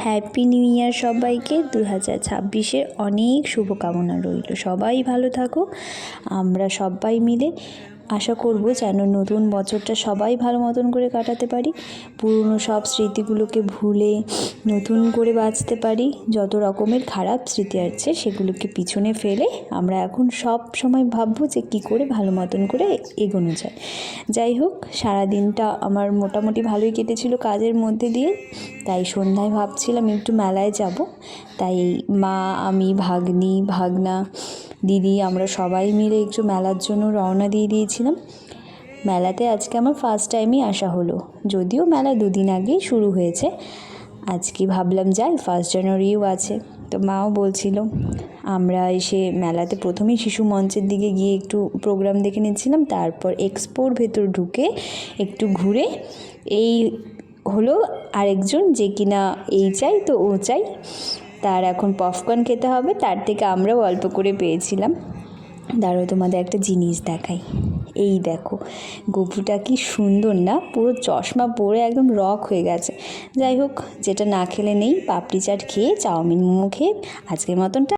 Happy new year সবাইকে। 2026-এর অনেক শুভকামনা রইল। সবাই ভালো থাকো। আমরা সবাই মিলে আশা করব যেন নতুন বছরটা সবাই ভালো মতন করে কাটাতে পারি, পুরনো সব স্মৃতিগুলোকে ভুলে নতুন করে বাঁচতে পারি। যত রকমের খারাপ স্মৃতি আছে সেগুলোকে পিছনে ফেলে আমরা এখন সব সময় ভাববো যে কী করে ভালো মতন করে এগোনো যায়। যাই হোক, সারাদিনটা আমার মোটামুটি ভালোই কেটেছিল কাজের মধ্যে দিয়ে। তাই সন্ধ্যায় ভাবছিলাম একটু মেলায় যাব। তাই মা, আমি, ভাগ্নি, ভাগনা, দিদি আমরা সবাই মিলে একটু মেলার জন্য রওনা দিয়ে দিয়েছিলাম। মেলাতে আজকে আমার ফার্স্ট টাইমই আসা হলো, যদিও মেলা 2 দিন আগেই শুরু হয়েছে। আজকে ভাবলাম যাই, 1 জানুয়ারিও আছে। তো মাও বলছিল, আমরা এসে মেলাতে প্রথমেই শিশু মঞ্চের দিকে গিয়ে একটু প্রোগ্রাম দেখে নিচ্ছিলাম, তারপর এক্সপোর ভেতর ঢুকে একটু ঘুরে এই হলো আরেকজন যে কিনা এই চাই তো ও চাই, তার এখন পপকর্ন খেতে হবে। তার থেকে আমরাও অল্প করে পেয়েছিলাম। দাঁড়াও তোমাদের একটা জিনিস দেখাই। এই দেখো, গপুটা কি সুন্দর না, পুরো চশমা পরে একদম রক হয়ে গেছে। যাই হোক, যেটা না খেলে নেই, পাপড়ি চাট খেয়ে চাউমিন মোমো খেয়ে আজকের মতনটা